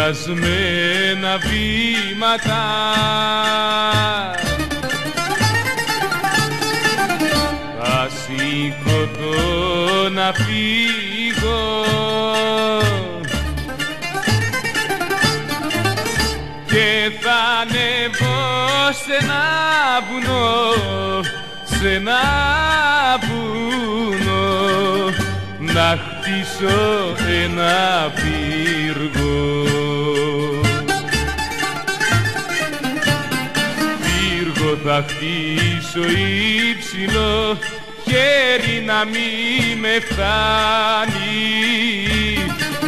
κουρασμένα βήματα θα σηκωθώ να φύγω και θα ανεβώ σε ένα βουνό, σε ένα βουνό να χτίσω ένα πύργο. Πύργο θα χτίσω υψηλό, χέρι να μη με φτάνει,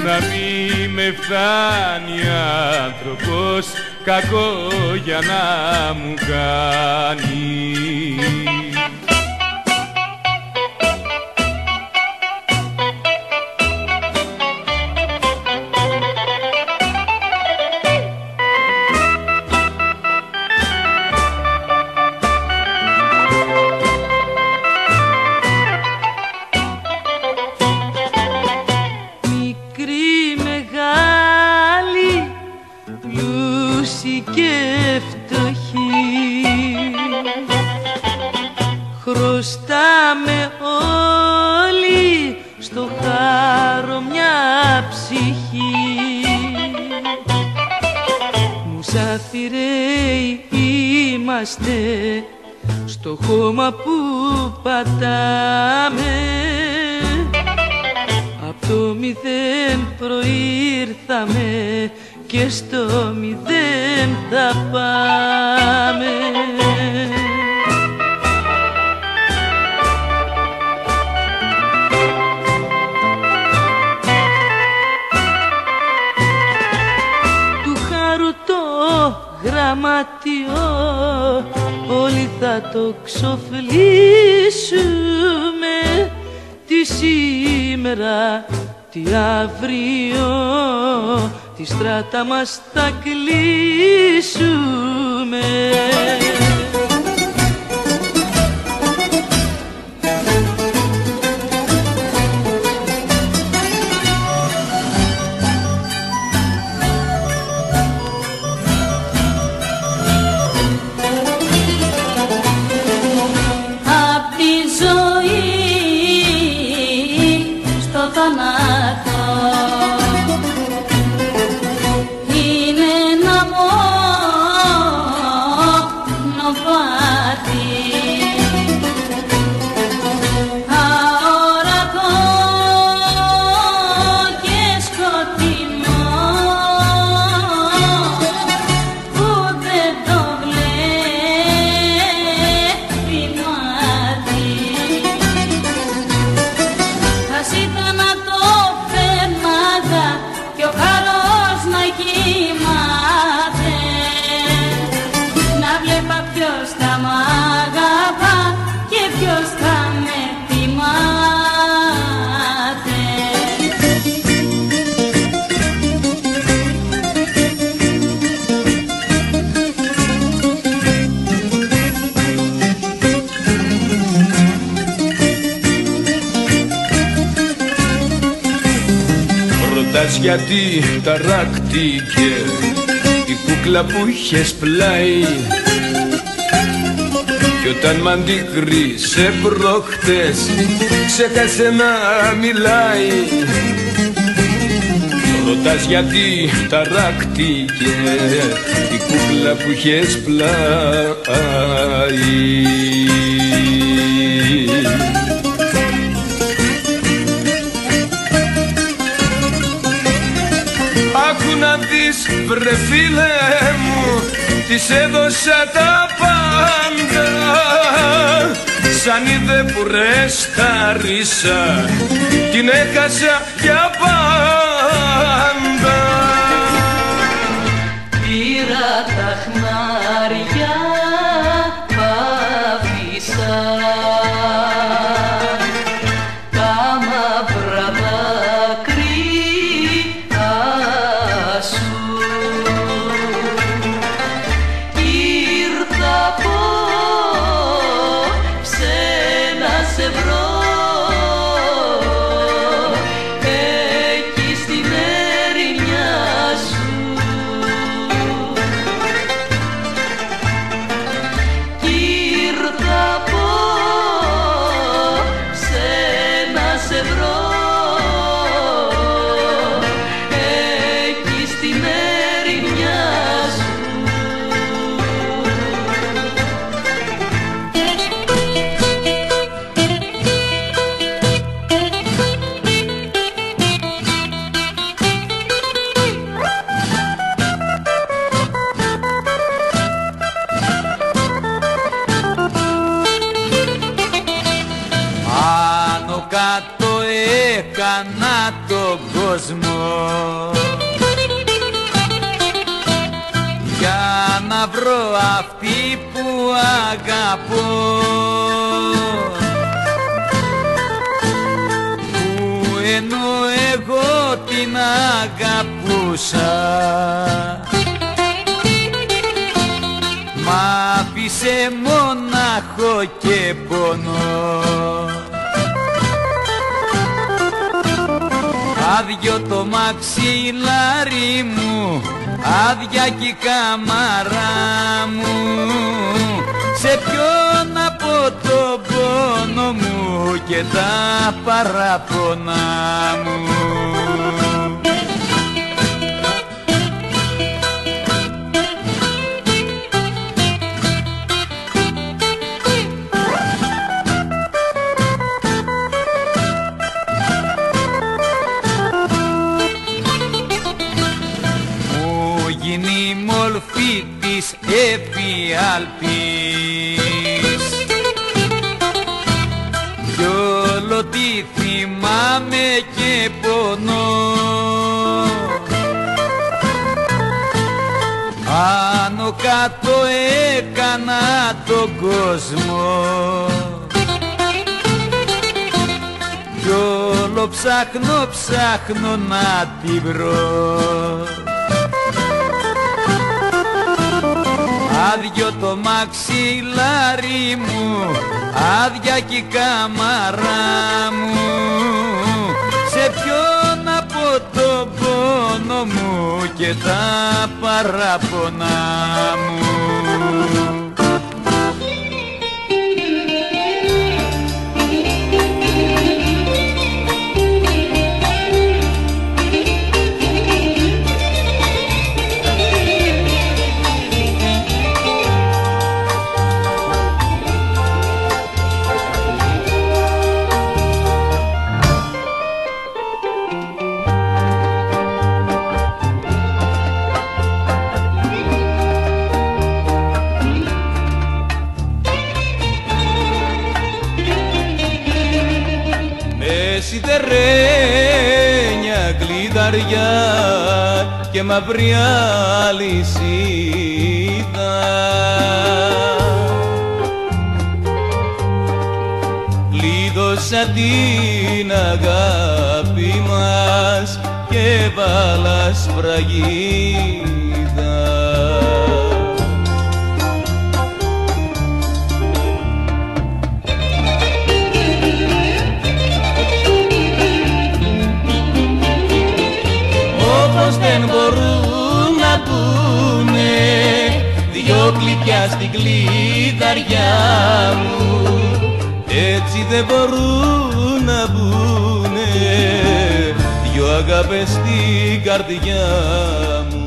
να μη με φτάνει άνθρωπος κακό για να μου κάνει. Και φτωχή χρωστάμε όλοι στο χάρο μια ψυχή. Μουσαφιρέοι είμαστε στο χώμα που πατάμε, απ' το μηδέν προήρθαμε και στο μηδέν θα πάμε. Του χάρου το γραμματιό όλοι θα το ξοφλήσουμε, τι σήμερα, τι αύριο, τη στράτα μας θα κλείσουμε. Απ' τη ζωή στο θάνατο γιατί ταράκτηκε η κούκλα που είχες πλάι κι όταν μ' αντίκρισε προχτές ξέχασε να μιλάει. Ρωτάς γιατί ταράκτηκε η κούκλα που είχες πλάι. Άκου να δεις βρε φίλε μου, της έδωσα τα πάντα, σαν είδε που ρεσταρίσα την έχασα για πάντα. Πήρα τα χνάρια π' τα μαύρα δάκρυα σου. Ήρθα απόψε να σε βρω σε βρω εκεί στην ερημιά σου. Άνω κάτω έκανα τον κόσμο για να βρω αυτή που αγαπώ, που ενώ εγώ την αγαπούσα μ' άφησε μονάχο και πόνο. Άδειο το μαξιλάρι μου, άδεια κι η κάμαρα μου, σε ποιον από τον πόνο μου και τα παραπονά μου. Γίνει η μορφή της εφιάλπης κι όλο τι θυμάμαι και πονώ. Άνω κάτω έκανα τον κόσμο κι όλο ψάχνω να τη βρω. Άδειο το μαξιλάρι μου, άδεια κι η κάμαρα μου, σε ποιον από τον πόνο μου και τα παραπονά μου. Σιδερένια κλειδαριά και μαύρη αλυσίδα, κλείδωσα την αγάπη μας και βάλα σφραγίδα. Όπως δεν μπορούν να πούνε δυο κλειδιά στην κλειδαριά μου, έτσι δεν μπορούν να μπουνε δυο αγάπες στην καρδιά μου.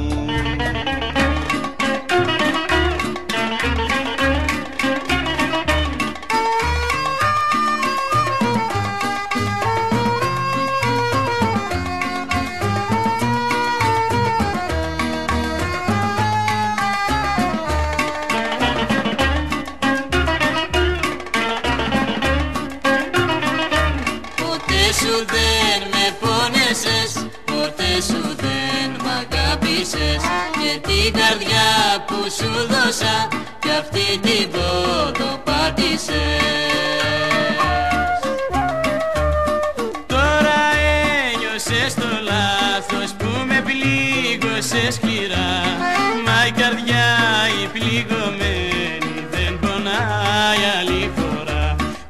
Σου δεν με πόνεσες, ποτέ σου δεν μ' αγάπησες και την καρδιά που σου δώσα κι αυτή την ποδοπάτησες. Τώρα ένιωσες το λάθος που με πλήγωσες σκληρά, μα η καρδιά η πληγωμένη δεν πονάει άλλη φορά.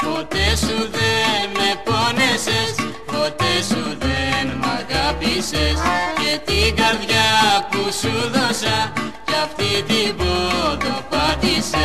Ποτέ σου δεν με πόνεσες, ποτέ σου δεν μ' αγάπησες και την καρδιά που σου δώσα κι αυτή την ποδοπάτησες.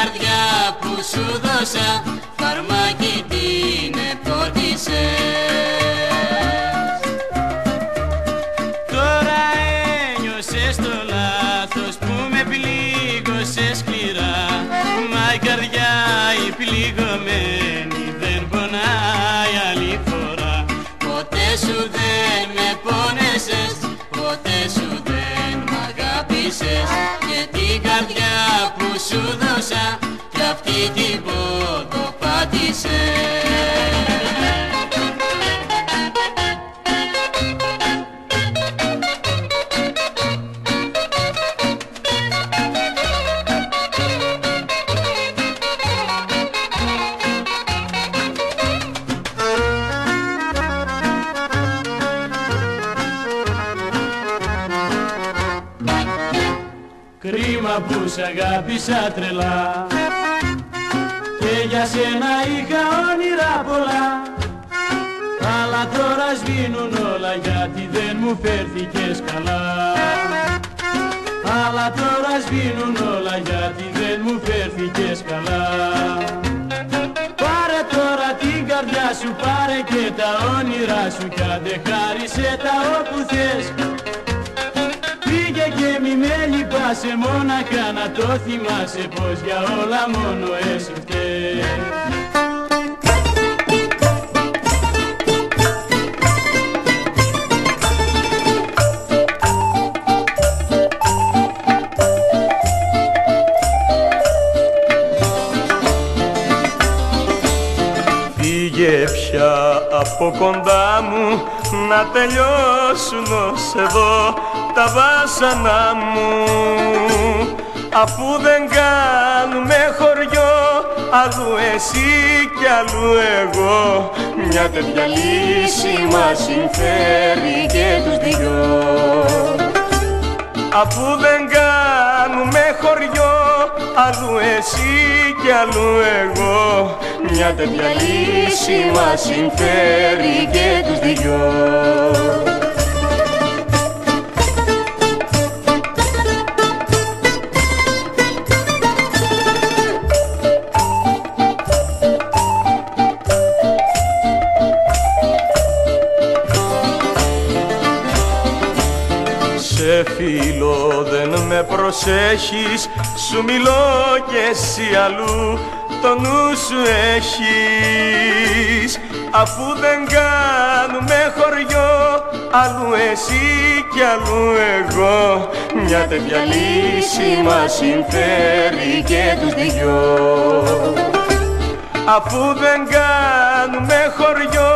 καρδιά που σου δώσα, φαρμάκι την επότισες. Τώρα ένιωσες το λάθος που με πλήγωσες σκληρά, μα η καρδιά η πληγωμένη δεν πονάει άλλη φορά. Ποτέ σου δεν με πόνεσες, ποτέ σου δεν μ' αγάπησες, και την καρδιά που σου δώσα κι αυτή την ποδοπάτησες. Κρίμα που σ' αγάπησα τρελά και για σένα είχα όνειρα πολλά, αλλά τώρα σβήνουν όλα γιατί δεν μου φέρθηκες καλά. Αλλά τώρα σβήνουν όλα γιατί δεν μου φέρθηκες καλά. Πάρε τώρα την καρδιά σου, πάρε και τα όνειρά σου κι άντε χάρισε τα όπου θες. Πήγε και μη με λυπάσαι, μόνακα να το θυμάσαι πως για όλα μόνο εσύ φταίς. Φύγε πια από κοντά μου, να τελειώσουν ως εδώ τα βάσανα μου. Αφού δεν κάνουμε χωριό, αλλού εσύ κι αλλού εγώ, μια τέτοια λύση μας συμφέρει και τους δυο. Αφού δεν κάνουμε χωριό, αλλού εσύ κι αλλού εγώ, μια τέτοια λύση μας συμφέρει και τους δυο. Σε φίλο δεν με προσέχεις, σου μιλώ κι εσύ αλλού το νου σου έχεις. Αφού δεν κάνουμε χωριό, αλλού εσύ κι αλλού εγώ, μια τέτοια λύση μας συμφέρει και τους δυο. Αφού δεν κάνουμε χωριό,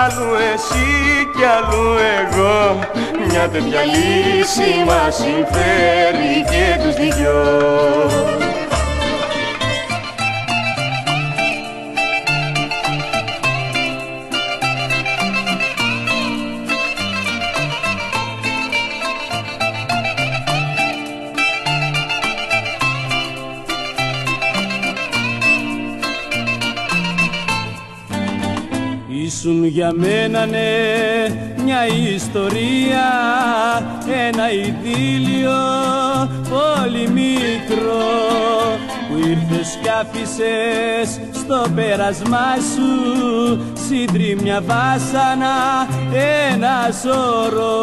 αλλού εσύ κι αλλού εγώ, μια τέτοια λύση μας συμφέρει και τους δυο. Ήσουν για μένα ναι μια ιστορία, ένα ειδήλιο πολύ μικρό, που ήρθες κι άφησες στο πέρασμά σου συντρίμμια βάσανα ένα σωρό.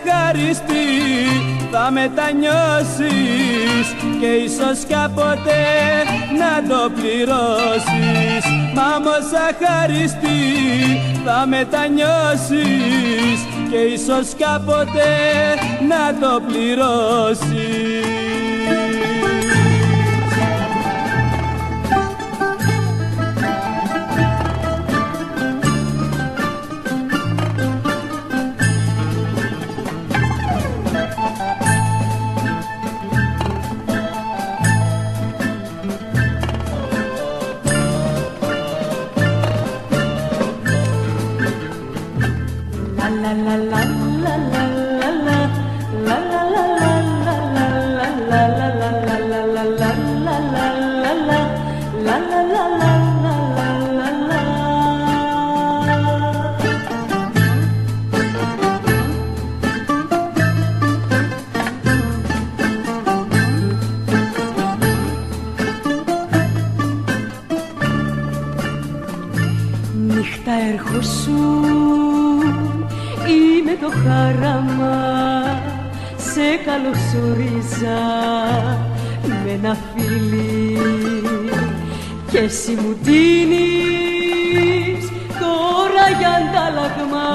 Αχαριστή θα μετανιώσεις και ίσως κάποτε να το πληρώσεις. Μα όμως αχαριστή θα μετανιώσεις και ίσως κάποτε να το πληρώσεις. το χάραμα σε καλωσορίζα με ένα φίλι και εσύ μου δίνεις τώρα για αντάλλαγμα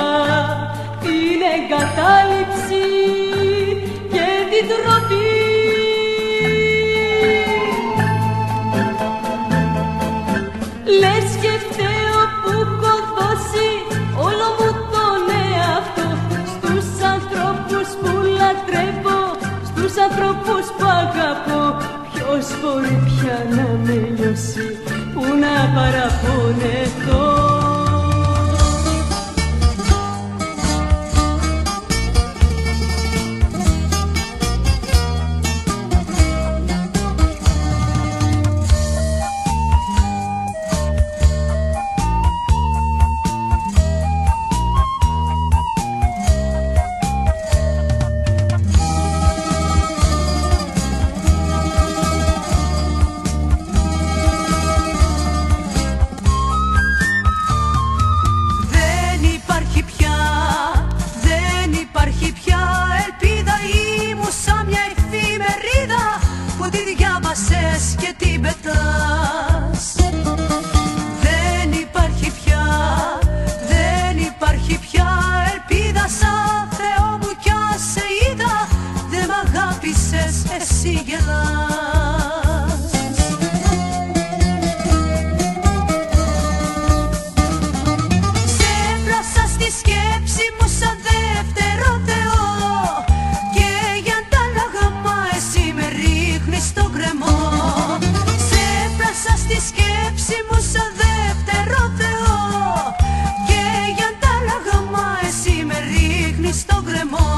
την εγκατάλειψη και την τροπή. Λες και φταίω που έχω δώσει όλο μου τον εαυτό στους ανθρώπους που λατρεύω, στους ανθρώπους που αγαπώ. Ποιος μπορεί πια να με λιώσει, που να παραπονεθώ. Και την πετάς. Δεν υπάρχει πια, δεν υπάρχει πια ελπίδα. Σαν Θεό μου κι αν σε είδα, δεν μ' αγάπησες, εσύ γελάς. Σε έπλασα στη σκέψη μου σαν δεύτερο Θεό και για αντάλλαγμα εσύ με ρίχνεις στον κρεμό. Στη σκέψη μου σαν δεύτερο Θεό και για αντάλλαγμα εσύ με ρίχνεις στον κρεμό.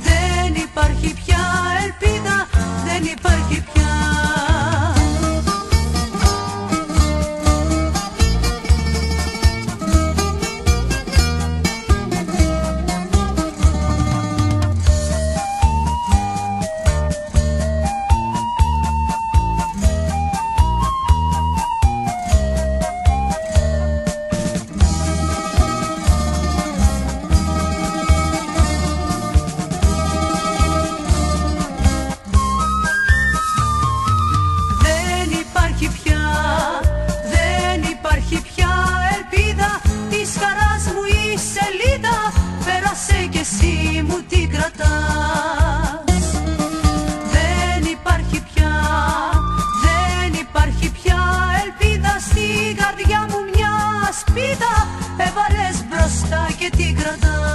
Δεν υπάρχει πια ελπίδα, δεν υπάρχει πια. Και εσύ μου την κρατάς. Δεν υπάρχει πια, δεν υπάρχει πια ελπίδα. Στην καρδιά μου μια σπίδα έβαλες μπροστά και την κρατάς.